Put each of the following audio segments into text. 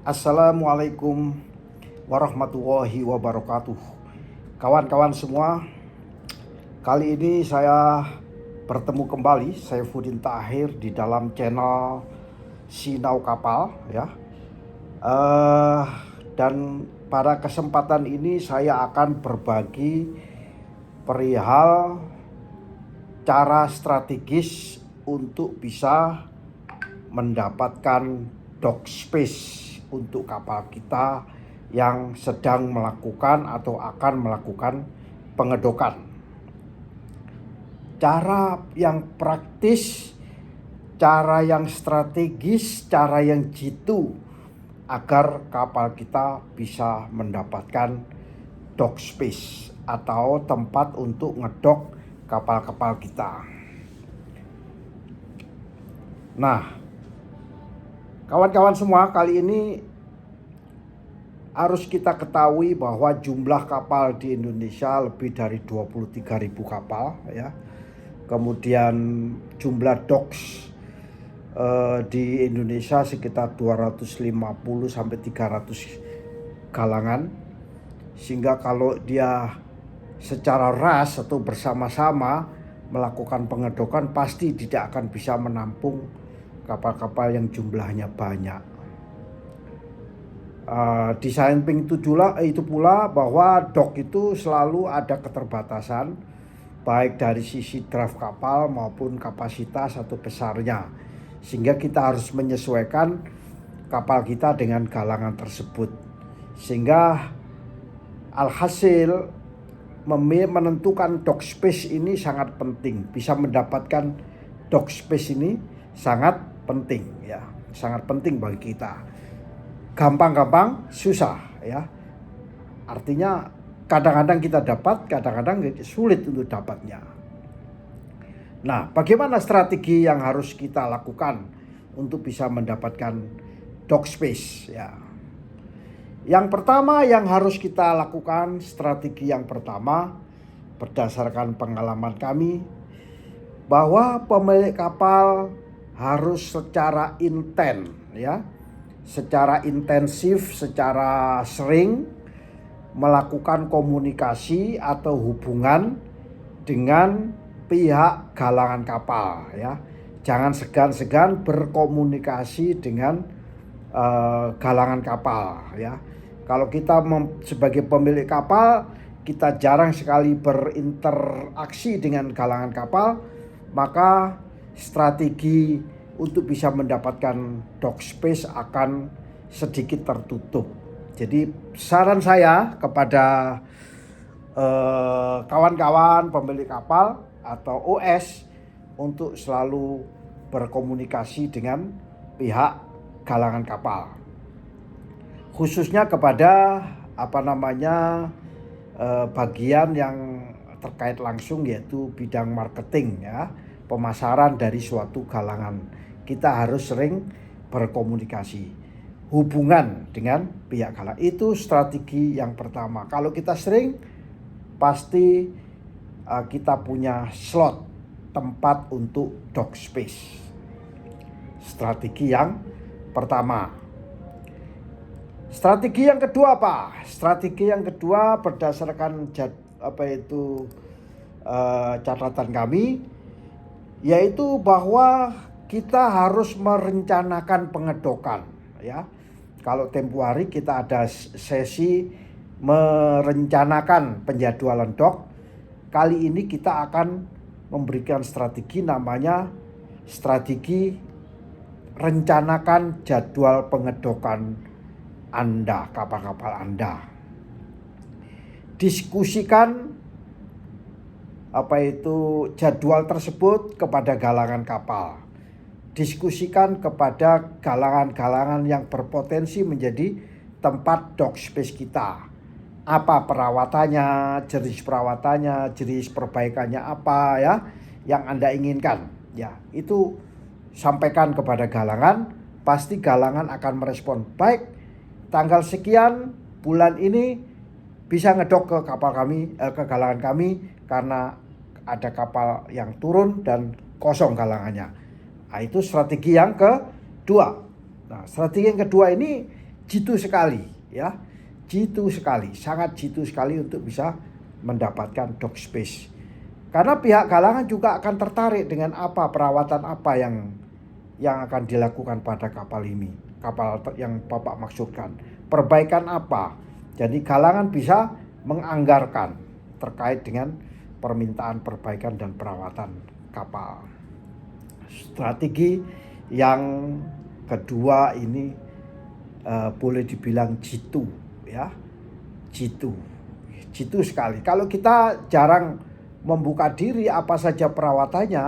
Assalamualaikum warahmatullahi wabarakatuh. Kawan-kawan semua, kali ini saya bertemu kembali Saifuddin Tahir di dalam channel Sinau Kapal ya. Dan pada kesempatan ini saya akan berbagi perihal cara strategis untuk bisa mendapatkan dock space untuk kapal kita yang sedang melakukan atau akan melakukan pengedokan. Cara yang praktis, cara yang strategis, cara yang jitu agar kapal kita bisa mendapatkan dock space atau tempat untuk ngedok kapal-kapal kita. Nah, kawan-kawan semua, kali ini harus kita ketahui bahwa jumlah kapal di Indonesia lebih dari 23.000 kapal ya. Kemudian jumlah docks di Indonesia sekitar 250 sampai 300 galangan. Sehingga kalau dia secara ras atau bersama-sama melakukan pengedokan pasti tidak akan bisa menampung kapal-kapal yang jumlahnya banyak. Di samping itu pula bahwa dock itu selalu ada keterbatasan, baik dari sisi draft kapal maupun kapasitas atau besarnya, sehingga kita harus menyesuaikan kapal kita dengan galangan tersebut. Sehingga alhasil menentukan dock space ini sangat penting. Bisa mendapatkan dock space ini sangat penting ya, sangat penting bagi kita. Gampang-gampang susah ya. Artinya kadang-kadang kita dapat, kadang-kadang sulit untuk dapatnya. Nah, bagaimana strategi yang harus kita lakukan untuk bisa mendapatkan dock space ya? Yang pertama yang harus kita lakukan, strategi yang pertama berdasarkan pengalaman kami, bahwa pemilik kapal harus secara intensif, secara sering melakukan komunikasi atau hubungan dengan pihak galangan kapal ya. Jangan segan-segan berkomunikasi dengan galangan kapal ya. Kalau kita sebagai pemilik kapal, kita jarang sekali berinteraksi dengan galangan kapal, maka strategi untuk bisa mendapatkan dock space akan sedikit tertutup. Jadi saran saya kepada kawan-kawan pemilik kapal atau OS untuk selalu berkomunikasi dengan pihak galangan kapal, khususnya kepada bagian yang terkait langsung, yaitu bidang marketing ya, pemasaran dari suatu galangan. Kita harus sering berkomunikasi, hubungan dengan pihak galangan. Itu strategi yang pertama. Kalau kita sering, pasti kita punya slot tempat untuk dock space. Strategi yang pertama. Strategi yang kedua apa? Strategi yang kedua berdasarkan catatan kami, yaitu bahwa kita harus merencanakan pengedokan ya. Kalau tempo hari kita ada sesi merencanakan penjadwalan dock, kali ini kita akan memberikan strategi, namanya strategi rencanakan jadwal pengedokan Anda, kapal-kapal Anda. Diskusikan jadwal tersebut kepada galangan kapal. Diskusikan kepada galangan-galangan yang berpotensi menjadi tempat dock space kita. Apa perawatannya, jenis perawatannya, jenis perbaikannya apa ya yang Anda inginkan. Ya, itu sampaikan kepada galangan, pasti galangan akan merespon, baik, tanggal sekian bulan ini bisa ngedok ke kapal kami, ke galangan kami, karena ada kapal yang turun dan kosong galangannya. Nah, itu strategi yang kedua. Nah, strategi yang kedua ini jitu sekali ya. Jitu sekali, sangat jitu sekali untuk bisa mendapatkan dock space. Karena pihak galangan juga akan tertarik dengan apa perawatan apa yang akan dilakukan pada kapal ini. Kapal yang Bapak maksudkan. Perbaikan apa. Jadi galangan bisa menganggarkan terkait dengan permintaan perbaikan dan perawatan kapal. Strategi yang kedua ini boleh dibilang jitu ya, jitu sekali. Kalau kita jarang membuka diri apa saja perawatannya,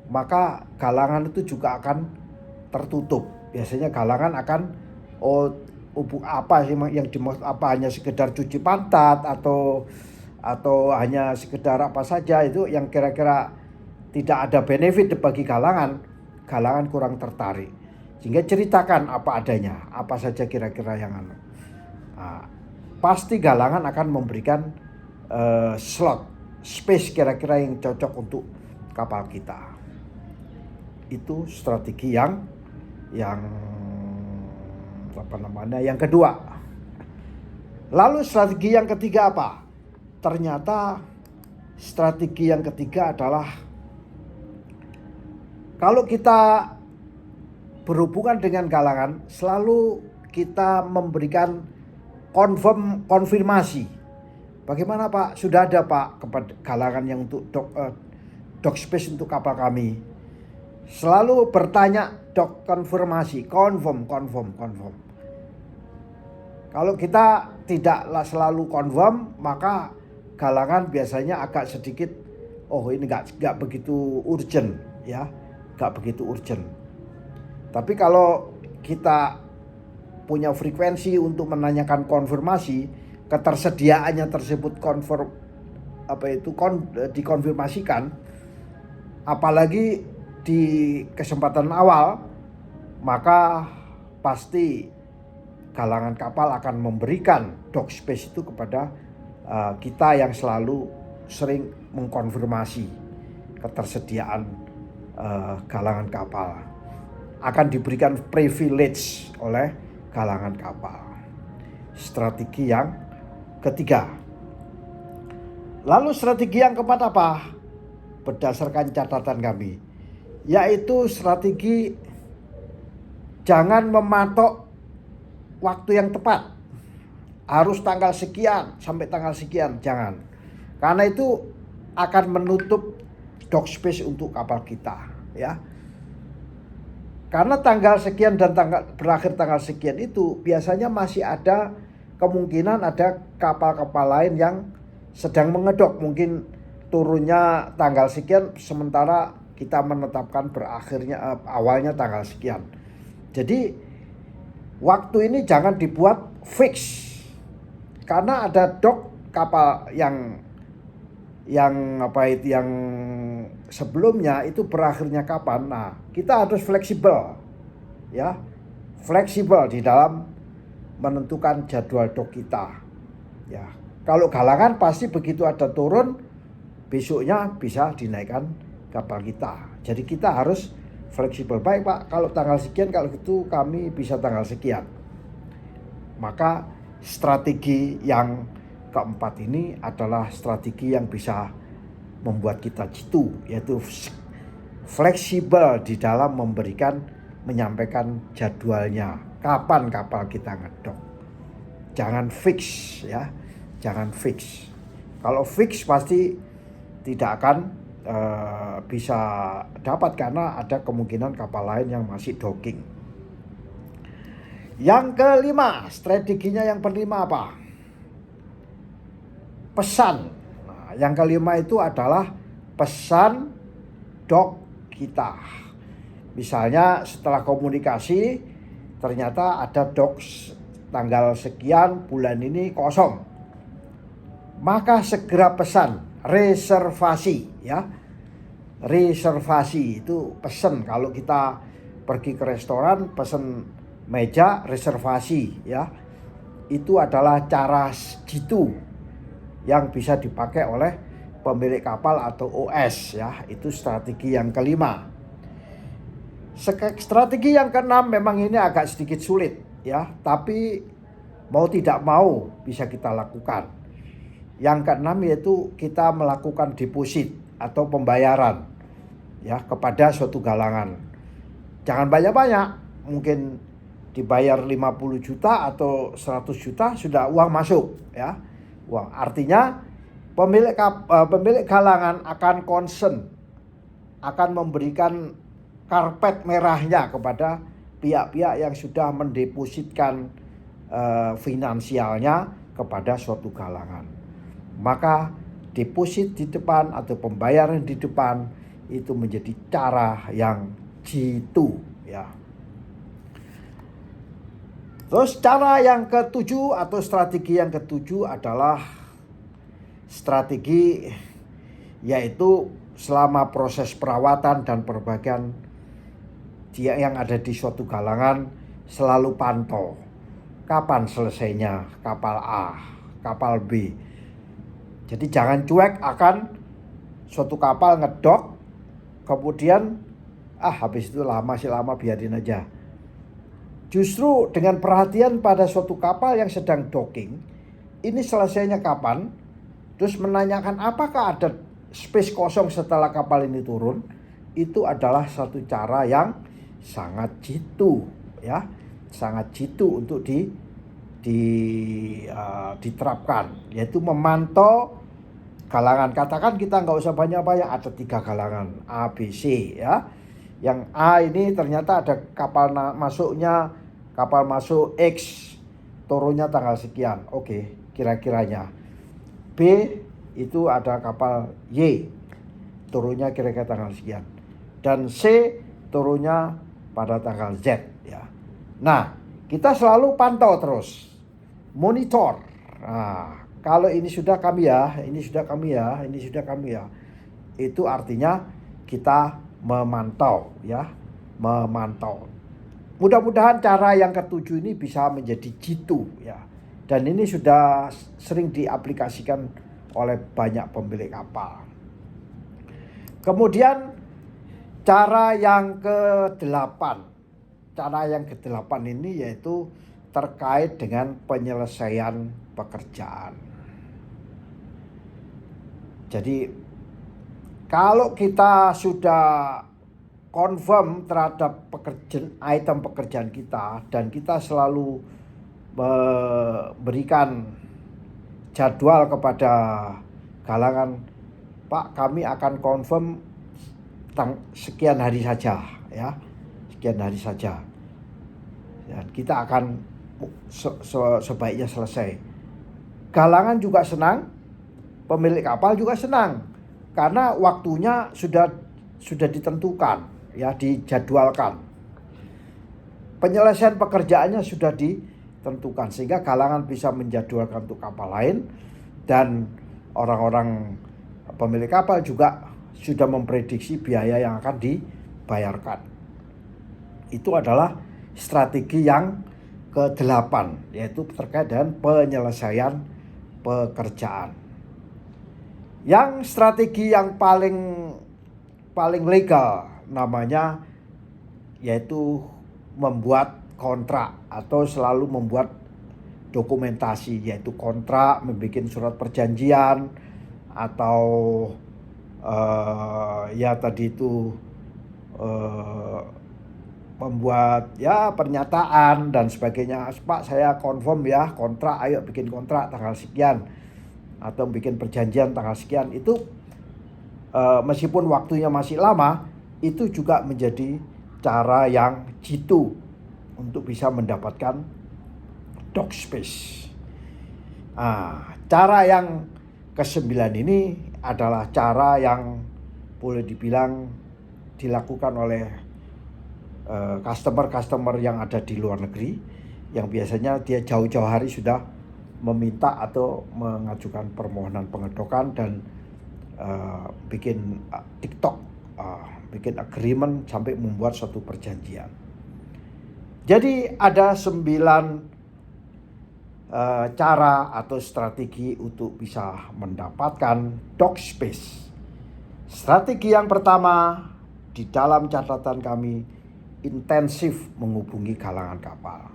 maka galangan itu juga akan tertutup. Biasanya galangan akan apa sih yang dimaksud, apa hanya sekedar cuci pantat atau hanya sekedar apa saja, itu yang kira-kira tidak ada benefit bagi galangan kurang tertarik. Sehingga ceritakan apa adanya, apa saja kira-kira yang pasti galangan akan memberikan slot, space kira-kira yang cocok untuk kapal kita. Itu strategi yang yang kedua. Lalu strategi yang ketiga apa? Ternyata strategi yang ketiga adalah kalau kita berhubungan dengan galangan, selalu kita memberikan konfirmasi. Bagaimana Pak? Sudah ada Pak kepada galangan yang untuk dock space untuk kapal kami. Selalu bertanya konfirmasi, confirm. Kalau kita tidaklah selalu confirm, maka galangan biasanya agak sedikit, ini nggak begitu urgent ya, nggak begitu urgent. Tapi kalau kita punya frekuensi untuk menanyakan konfirmasi, ketersediaannya tersebut dikonfirmasikan, apalagi di kesempatan awal, maka pasti galangan kapal akan memberikan dock space itu kepada kita yang selalu sering mengkonfirmasi ketersediaan galangan kapal. Akan diberikan privilege oleh galangan kapal. Strategi yang ketiga. Lalu strategi yang keempat apa? Berdasarkan catatan kami, yaitu strategi jangan mematok waktu yang tepat. Harus tanggal sekian sampai tanggal sekian, jangan. Karena itu akan menutup dock space untuk kapal kita, ya. Karena tanggal sekian dan berakhir tanggal sekian itu biasanya masih ada kemungkinan ada kapal-kapal lain yang sedang mengedok. Mungkin turunnya tanggal sekian sementara kita menetapkan awalnya tanggal sekian. Jadi waktu ini jangan dibuat fix. Karena ada dock kapal yang sebelumnya itu berakhirnya kapan. Nah, kita harus fleksibel ya. Fleksibel di dalam menentukan jadwal dock kita. Ya. Kalau galangan pasti begitu ada turun, besoknya bisa dinaikkan kapal kita. Jadi kita harus fleksibel. Baik Pak, kalau tanggal sekian, kalau gitu kami bisa tanggal sekian. Maka strategi yang keempat ini adalah strategi yang bisa membuat kita jitu, yaitu fleksibel di dalam menyampaikan jadwalnya, kapan kapal kita ngedok. Jangan fix ya, jangan fix. Kalau fix pasti tidak akan bisa dapat karena ada kemungkinan kapal lain yang masih docking. Yang kelima, strateginya yang kelima apa? Pesan. Nah, yang kelima itu adalah pesan dock kita. Misalnya setelah komunikasi ternyata ada dock tanggal sekian bulan ini kosong. Maka segera pesan reservasi ya. Reservasi itu pesan. Kalau kita pergi ke restoran pesan meja reservasi ya. Itu adalah cara jitu yang bisa dipakai oleh pemilik kapal atau OS ya. Itu strategi yang kelima. Strategi yang keenam memang ini agak sedikit sulit ya, tapi mau tidak mau bisa kita lakukan. Yang keenam yaitu kita melakukan deposit atau pembayaran ya kepada suatu galangan. Jangan banyak-banyak, mungkin dibayar 50 juta atau 100 juta sudah uang masuk ya. Uang. Artinya pemilik galangan akan concern, akan memberikan karpet merahnya kepada pihak-pihak yang sudah mendepositkan finansialnya kepada suatu galangan. Maka deposit di depan atau pembayaran di depan itu menjadi cara yang jitu ya. Terus cara yang ketujuh atau strategi yang ketujuh adalah strategi yaitu selama proses perawatan dan perbaikan dia yang ada di suatu galangan selalu pantau kapan selesainya kapal A, kapal B. Jadi jangan cuek akan suatu kapal ngedok kemudian habis itu masih lama biarin aja. Justru dengan perhatian pada suatu kapal yang sedang docking, ini selesainya kapan? Terus menanyakan apakah ada space kosong setelah kapal ini turun, itu adalah satu cara yang sangat jitu ya, sangat jitu untuk diterapkan, yaitu memantau galangan. Katakan kita nggak usah banyak-banyak, ada 3 galangan A, B, C ya. Yang A ini ternyata ada kapal masuk X, turunnya tanggal sekian. Oke, kira-kiranya. B itu ada kapal Y, turunnya kira-kira tanggal sekian. Dan C turunnya pada tanggal Z ya. Nah, kita selalu pantau terus, monitor. Nah, kalau ini sudah kami ya, ini sudah kami ya, ini sudah kami ya. Itu artinya kita memantau ya, memantau. Mudah-mudahan cara yang ketujuh ini bisa menjadi jitu ya. Dan ini sudah sering diaplikasikan oleh banyak pemilik kapal. Kemudian cara yang ke-8. Cara yang ke-8 ini yaitu terkait dengan penyelesaian pekerjaan. Jadi kalau kita sudah confirm terhadap item pekerjaan kita dan kita selalu memberikan jadwal kepada galangan, Pak, kami akan confirm sekian hari saja ya, sekian hari saja. Dan kita akan sebaiknya selesai. Galangan juga senang, pemilik kapal juga senang. Karena waktunya sudah ditentukan, ya, dijadwalkan. Penyelesaian pekerjaannya sudah ditentukan sehingga galangan bisa menjadwalkan untuk kapal lain dan orang-orang pemilik kapal juga sudah memprediksi biaya yang akan dibayarkan. Itu adalah strategi yang ke-8, yaitu terkait dengan penyelesaian pekerjaan. Yang strategi yang paling legal namanya yaitu membuat kontrak atau selalu membuat dokumentasi, yaitu kontrak, membuat surat perjanjian atau membuat ya pernyataan dan sebagainya. Pak, saya confirm ya kontrak, ayo bikin kontrak tanggal sekian atau bikin perjanjian tanggal sekian. Itu meskipun waktunya masih lama, itu juga menjadi cara yang jitu untuk bisa mendapatkan dock space. Cara yang ke-9 ini adalah cara yang boleh dibilang dilakukan oleh customer yang ada di luar negeri, yang biasanya dia jauh-jauh hari sudah meminta atau mengajukan permohonan pengedokan dan bikin TikTok, bikin agreement sampai membuat suatu perjanjian. Jadi ada 9 cara atau strategi untuk bisa mendapatkan dock space. Strategi yang pertama di dalam catatan kami, intensif menghubungi galangan kapal.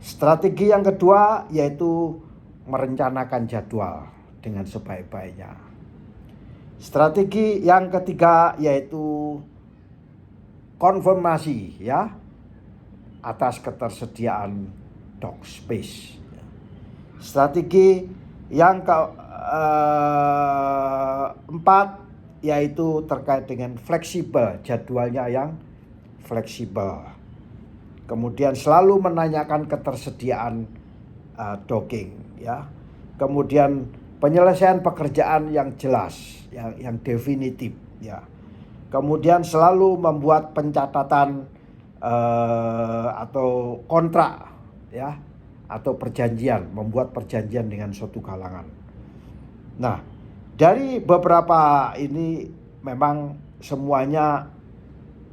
Strategi yang kedua yaitu merencanakan jadwal dengan sebaik-baiknya. Strategi yang ketiga yaitu konfirmasi ya atas ketersediaan dock space. Strategi yang keempat yaitu terkait dengan fleksibel, jadwalnya yang fleksibel. Kemudian selalu menanyakan ketersediaan docking ya. Kemudian penyelesaian pekerjaan yang jelas, yang definitif ya. Kemudian selalu membuat pencatatan atau kontrak ya, atau perjanjian, membuat perjanjian dengan suatu kalangan. Nah, dari beberapa ini memang semuanya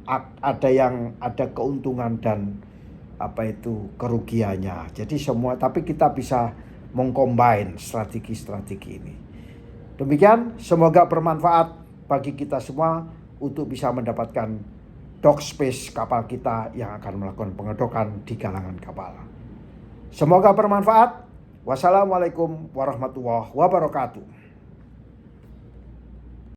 ada keuntungan dan kerugiannya. Jadi semua, tapi kita bisa mengcombine strategi-strategi ini. Demikian, semoga bermanfaat bagi kita semua untuk bisa mendapatkan dock space kapal kita yang akan melakukan pengedokan di galangan kapal. Semoga bermanfaat. Wassalamualaikum warahmatullahi wabarakatuh.